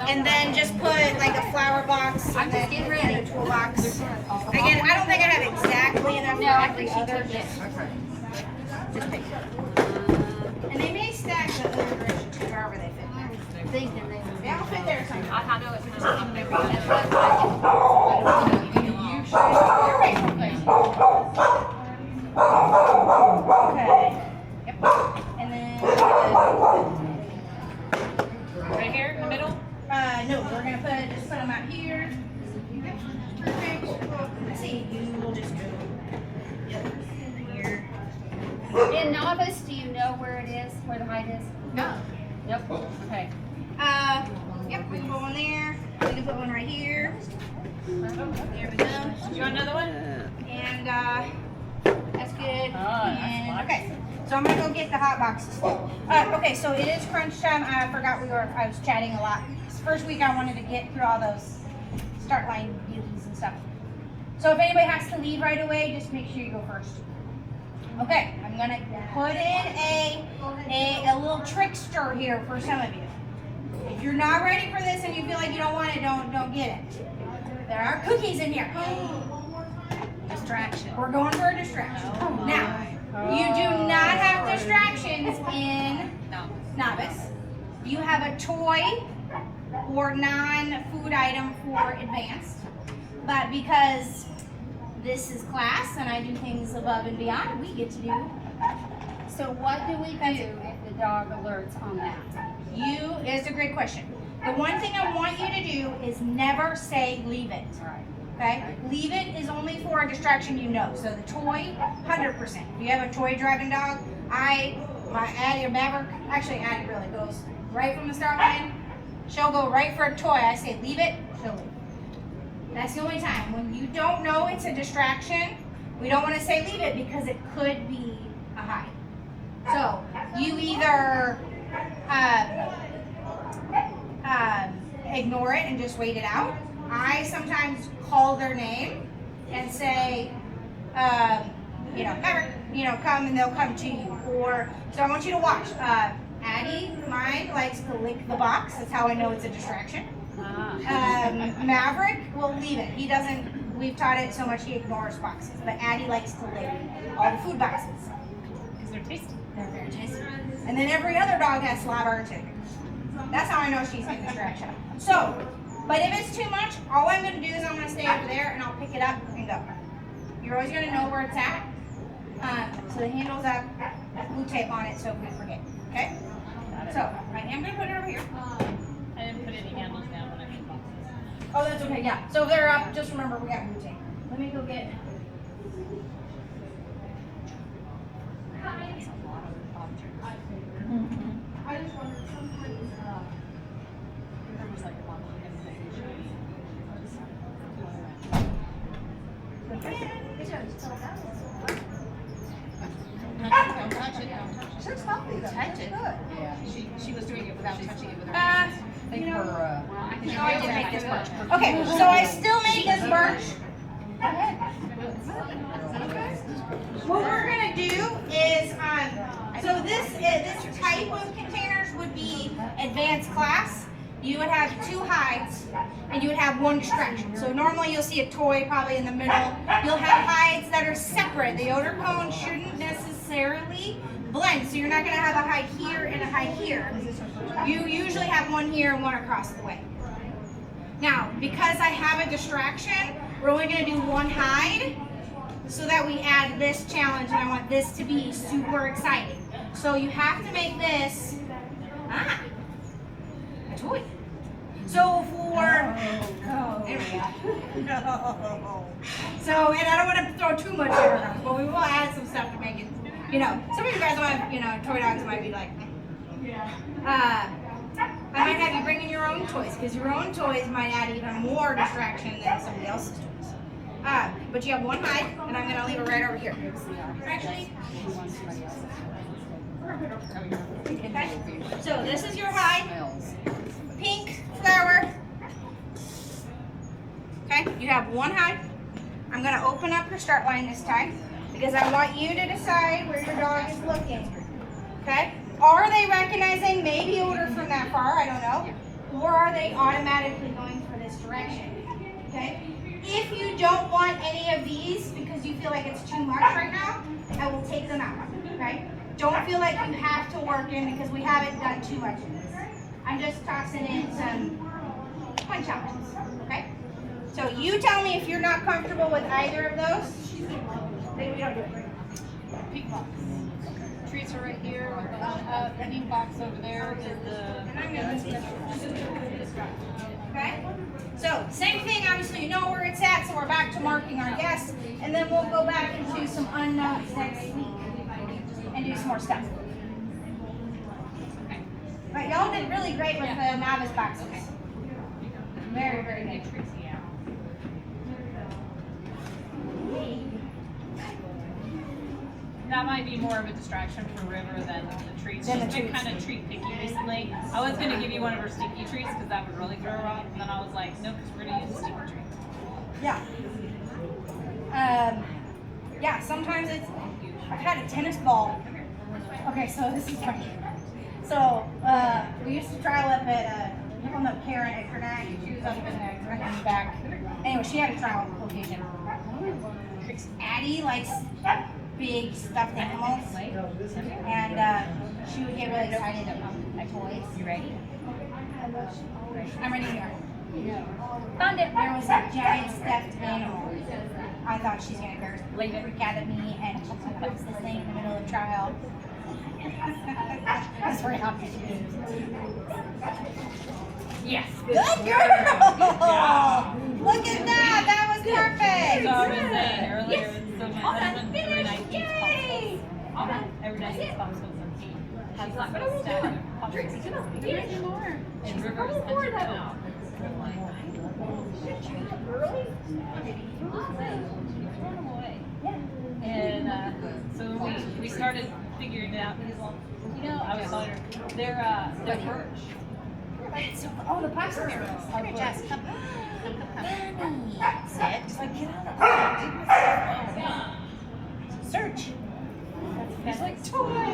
and then just put like a flower box and then a toolbox. Again, I don't think I have exactly enough for every other. Just pick. And they may stack the other direction too, however they fit. They all fit there somewhere. I know it's just coming every other. Okay. Yep. And then. Right here in the middle? No, we're gonna just put them out here. Yep. Perfect. Let's see. We'll just go. Yep. Here. In novice, do you know where it is, where the height is? No. Yep. Okay. Yep. We can put one there. We can put one right here. There we go. You want another one? And that's good. that's And okay, so I'm gonna go get the hot boxes. Okay, so it is crunch time. I forgot I was chatting a lot. This first week I wanted to get through all those start line beauties and stuff. So if anybody has to leave right away, just make sure you go first. Okay, I'm gonna put in a little trickster here for some of you. If you're not ready for this and you feel like you don't want it, don't get it. There are cookies in here. Distraction. We're going for a distraction. Now, you do not have distractions in novice. You have a toy or non-food item for advanced. But because this is class and I do things above and beyond, we get to do. So what do we do if the dog alerts on that? It's a great question. The one thing I want you to do is never say leave it. Right. Okay? Leave it is only for a distraction you know. So the toy, 100%. If you have a toy driving dog, my Addie or Maverick, actually Addie really goes right from the start line. She'll go right for a toy. I say leave it, she'll leave. That's the only time. When you don't know it's a distraction, we don't want to say leave it because it could be a hide. So you either ignore it and just wait it out. I sometimes call their name and say, Maverick, come, and they'll come to you. Or, so I want you to watch. Addie, mine, likes to lick the box. That's how I know it's a distraction. Maverick will leave it. He doesn't, we've taught it so much he ignores boxes. But Addie likes to lick all the food boxes. Because they're tasty. They're very tasty. And then every other dog has slobber too. That's how I know she's a distraction. So, but if it's too much, all I'm going to do is I'm going to stay over there and I'll pick it up and go. You're always going to know where it's at. So the handle's up, blue tape on it so if we forget. Okay? So, I am going to put it over here. I didn't put any handles down when I made boxes. Oh, that's okay, yeah. So if they're up, just remember we got blue tape. Let me go get. I just wondered sometimes, There was like one Don't touch it. Six healthy though. Touch it. Good. Yeah, she was doing it without touching it with her Uh, hands. I think you know- her, No, I didn't make this birch. Okay, so I still made this birch. What we're gonna do is, so this type of containers would be advanced class. You would have 2 hides and you would have 1 distraction. So normally you'll see a toy probably in the middle. You'll have hides that are separate. The odor cone shouldn't necessarily blend. So you're not gonna have a hide here and a hide here. You usually have 1 here and 1 across the way. Now, because I have a distraction, we're only gonna do 1 hide so that we add this challenge, and I want this to be super exciting. So you have to make this, a toy. So for, there we go. No. So, and I don't want to throw too much in her, but we will add some stuff to make it, some of you guys might, toy dogs might be like, I might have you bring in your own toys, because your own toys might add even more distraction than somebody else's toys. But you have 1 hide, and I'm going to leave it right over here. Actually, okay. So this is your hide. Pink flower. Okay, you have 1 hide. I'm going to open up your start line this time, because I want you to decide where your dog is looking. Okay? Are they recognizing maybe odor from that far? I don't know. Or are they automatically going for this direction? Okay? If you don't want any of these because you feel like it's too much right now, I will take them out. Okay? Don't feel like you have to work in because we haven't done too much of this. I'm just tossing in some fun challenges. Okay? So you tell me if you're not comfortable with either of those. Then we don't do it right now. pink box. Treats are right here. The pink box over there is And I'm gonna okay? So, same thing, obviously you know where it's at, so we're back to marking our guests, and then we'll go back into some unknowns next week and do some more stuff. Okay. Right, y'all did really great with the novice boxes. Very, very good. That might be more of a distraction for River than the treats. She's been kind of treat picky recently. I was going to give you one of her sticky treats because that would really throw her off. And then I was like, no, because we're going to use a sticky treat. Yeah. Yeah, sometimes it's, I had a tennis ball. Okay, so this is funny. So, we used to trial up at, you all know Karen at Grenade. She was up in the back. Anyway, she had a trial location. Addie likes big stuffed animals, and she would get really excited about toys. You ready? I'm ready here. Found it. There was a giant stuffed animal. I thought she's gonna freak out at me, and she puts this thing in the middle of the trial. That's very happy she did. Yes. Good girl. Look at that. That was perfect. So I was saying earlier, Yes. so my All done. husband every night Finished. eats Yay. popsicles. All done. Every night That's eats it. popsicles and tea. She's not gonna stand it. Trixie, come on, give it more. And River is more touching that it out. Really? Throw them away. And so we started figuring it out. He's like, you know, I was telling her, they're birch. Oh, the pox mirrors. Come here, Jess. Come. Sit. Just like, get out of the Search. He's like, toy.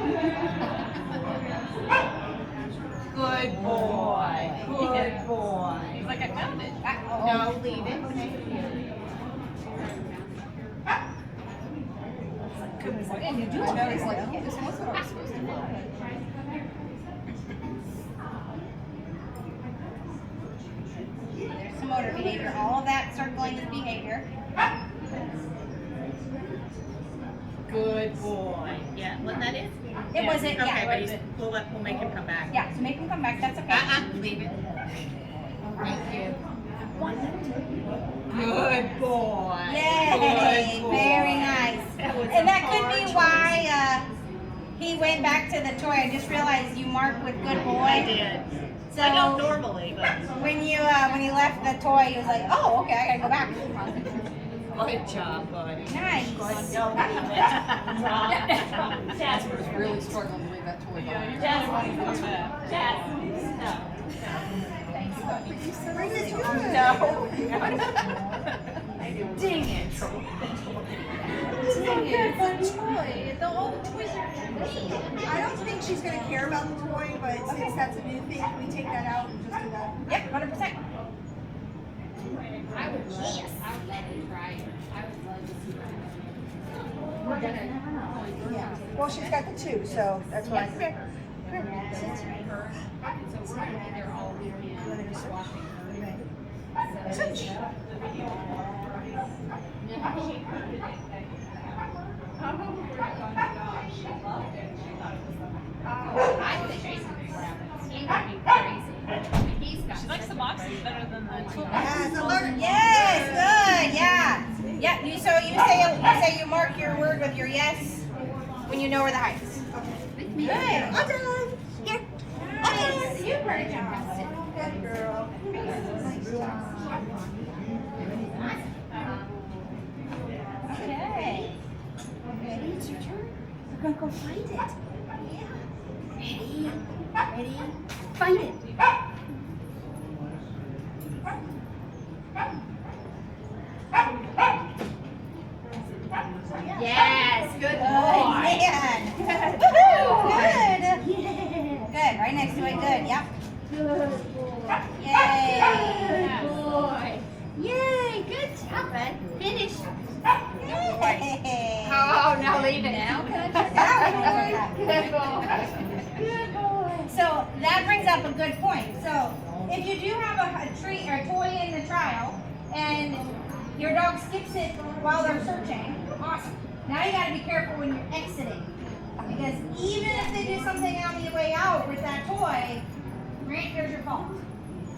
Good boy. Good boy. He's like, I found it. No, leave it. And you do know it's like, yeah, this was what I was supposed to do. There's some motor behavior. All of that circling is behavior. Good boy. Yeah, what that is? It wasn't, Okay, but yeah. we'll make him come back. Yeah, so make him come back. That's okay. Leave it. Thank you. Good boy. Yay! Good boy. Very nice. was And a that could be hard why he went back to the toy. I just realized you marked with good boy. I did. So I don't normally, but when you left the toy, he was like, oh, okay, I gotta go back. good job, buddy. Nice. Jasper's really struggling to leave that toy behind. Bring this good. Dang it. Dang it. Toy. All the toys are free. I don't think she's gonna care about the toy, but since that's a new thing, can we take that out and just do that? Yep, 100%. I would love, I would love to try it. I would love to see that. We're gonna. Yeah. Well, she's got the two, so that's why. So we're gonna be there all weekend, just watching her. I think Jason would grab it. He would be crazy. He's got. She likes the boxes better than the tool. Yes, alert. Yes, good, yeah. Yeah, you say you mark your word with your yes when you know where the height is. Good. I'm done. Here. Nice. Super job. Good girl. Nice job. Okay. Ready? It's your turn. We're gonna go find it. Yeah. Ready? Ready? Find it. Yes, good Good boy. man. Woohoo, good. Yeah. Good, right next to it, good, yep. Good boy. Yay. Good boy. Yay, good job, bud. Finish. Yay. Oh, now leave it now. Good boy. Good boy. So that brings up a good point. So if you do have a treat or a toy in the trial and your dog skips it while they're searching, awesome. Now you gotta be careful when you're exiting. Because even if they do something on the way out with that toy, there's your fault.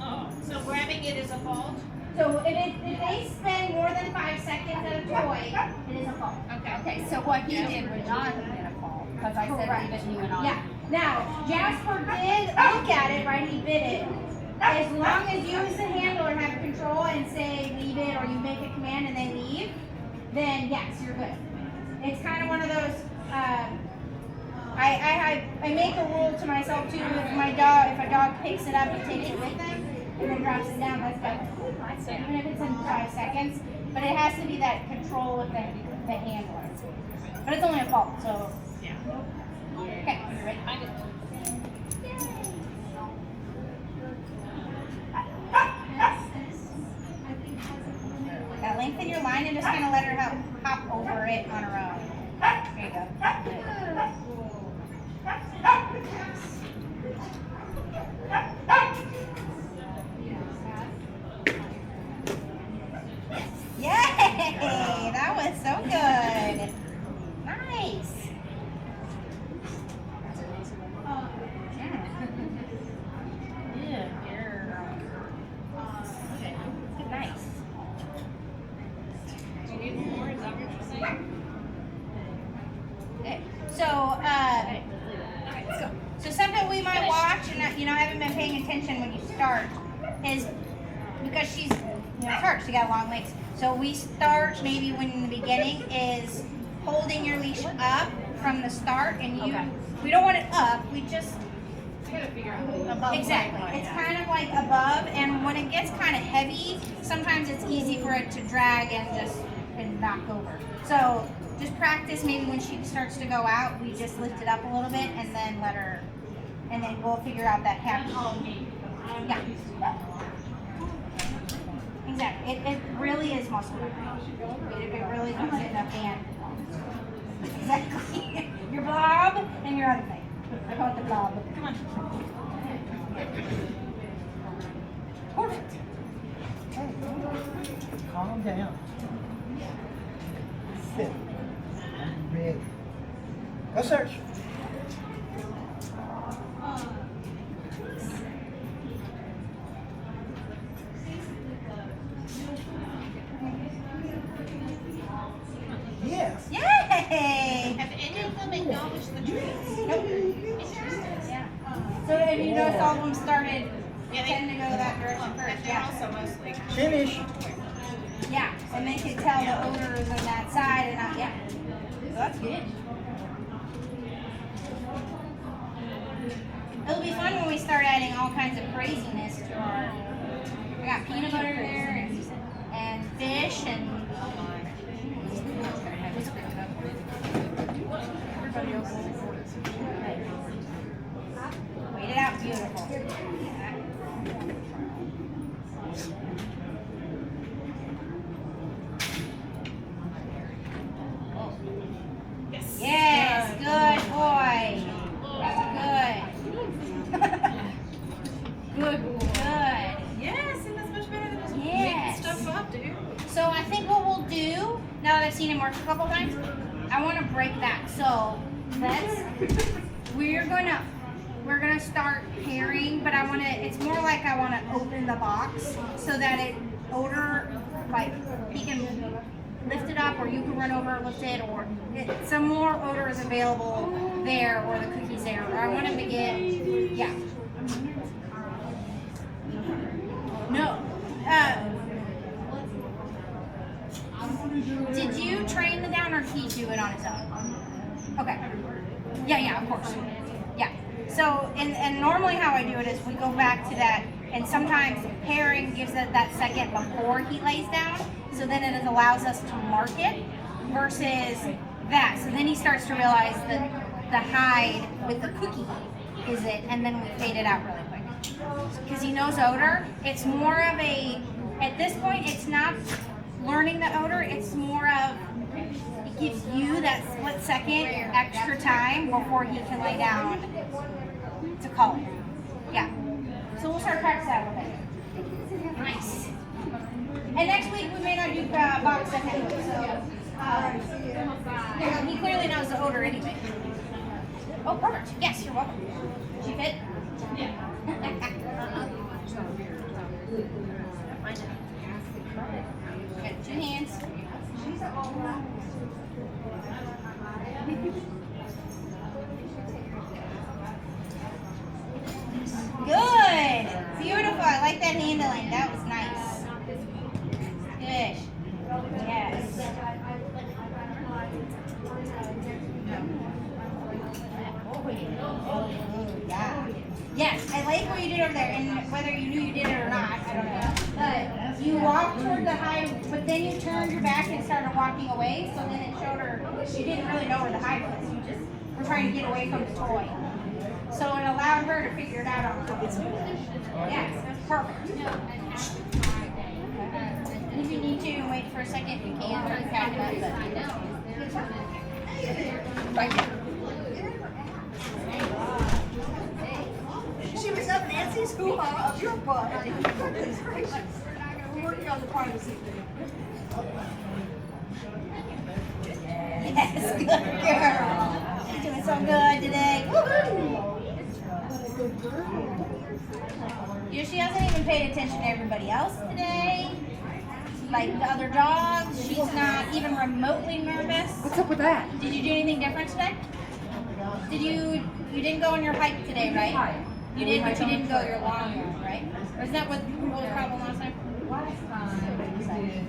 Oh, so grabbing it is a fault? So if they spend more than 5 seconds at a toy, it is a fault. Okay, so what he did would not have been a fault, because I said leave it and he went on. Yeah. Now, Jasper did look at it, right? He bit it. As long as you as the handler have control and say leave it or you make a command and they leave, then yes, you're good. It's kind of one of those, I make a rule to myself too, if a dog picks it up and takes it with them and then drops it down, that's better. So even if it's in 5 seconds, but it has to be that control with the handler. But it's only a fault, so. Yeah. Okay, you ready? Find it. Now lengthen your line and just kind of let her hop over it on her own. There you go. Yay! That was so good. Nice. Nice. Do you need more? Is that what you're saying? something we might watch, and I haven't been paying attention when you start, is because she's hurt. She got long legs. So we start maybe when in the beginning is holding your leash up from the start, and we don't want it up. We just exactly. It's kind of like above, and when it gets kind of heavy, sometimes it's easy for it to drag and knock over. So just practice. Maybe when she starts to go out, we just lift it up a little bit, and then let her, and then we'll figure out that happy. Yeah. Exactly. It really is muscle memory. It really comes in a band. Exactly. Your blob and your other thing. I call it the blob. Come on. Perfect. Okay. Calm down. Sit. I'm ready. Go search. Yes. Yay! Have any of them acknowledged the trees? Yeah. So have you noticed all of them started Yeah, tend to go that direction first? And they're also mostly. Finish. Yeah. And they can tell the odors on that side and not, yeah. So that's good. It'll be fun when we start adding all kinds of craziness to our. I got peanut butter there and fish and. Wait it out, beautiful. Yes, good boy. Good. Good. Yes, and that's much better than just Yes. making stuff up, dude. So I think what we'll do, now that I've seen him work a couple times, I want to break that. So we're gonna start pairing, but it's more like I want to open the box so that like he can lift it up, or you can run over and lift it, or some more odor is available there, or the cookies there. Or I want him to get, yeah. No. Did you train the down, or did he do it on his own? Okay. Yeah, of course. Yeah. So, and normally how I do it is we go back to that, and sometimes pairing gives it that second before he lays down, so then it allows us to mark it versus that. So then he starts to realize that the hide with the cookie is it, and then we fade it out really quick. Because he knows odor, it's more of at this point, it's not learning the odor, it's more of, it gives you that split second extra time before he can lay down to call it. Yeah. So we'll start practicing that with it. Nice. And next week we may not do box set anyway, so he clearly knows the odor anyway. Oh, perfect. Yes, you're welcome. She fit? Yeah. Got 2 hands. Good. Beautiful. I like that handling. That was nice. Good. Yes. Yeah. Yes, I like what you did over there, and whether you knew you did it or not, I don't know. But you walked toward the hide, but then you turned your back and started walking away, so then it showed her you didn't really know where the hide was. You just were trying to get away from the toy. So it allowed her to figure it out on her own. Yes, that's perfect. And if you need to and wait for a second, you can, or you can, but right there. She was up Nancy's hoo-ha of your butt. Goodness gracious. We're working on the privacy thing. Yes, good girl. She's doing so good today. Woohoo! She hasn't even paid attention to everybody else today. Like the other dogs, she's not even remotely nervous. What's up with that? Did you do anything different today? Did you you didn't go on your hike today, right? You did, but you didn't go your long one, right? Or is that what was the problem last time? Last time we did,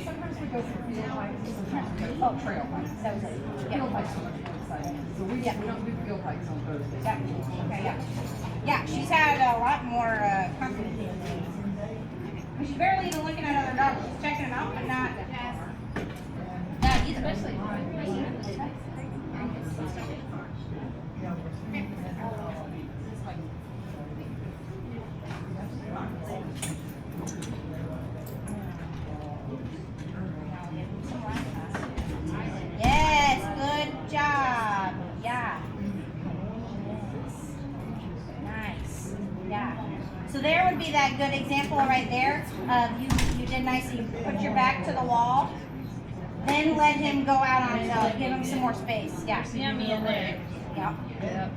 sometimes we go for field hikes, sometimes we go trail hikes. That was it. Field hikes are much more exciting. So we don't do field hikes on Thursdays. Yeah. Okay, yeah. Yeah, she's had a lot more confidence. She's barely even looking at other dogs. She's checking them out, but not. Yeah, he's especially. Yes, good job. Yeah. Nice. Yeah. So there would be that good example right there of you did nice. You put your back to the wall, then let him go out on his own. Give him some more space. Yeah. Yummy in there. Yeah. Yep.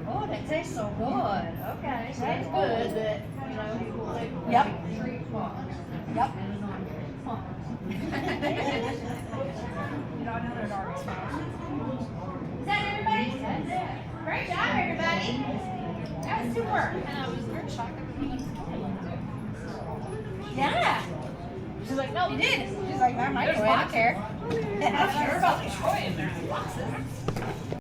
Oh, that tastes so good. Okay, so that's good that, you know, like, Yep. treat fox. Yep. You know, I know their dog is fox. Is that everybody? Great job, everybody. That was super. And I was very shocked everybody was Yeah. She's like, no, You did. She's like, I might go. I don't care. I'm sure about the Troy in there.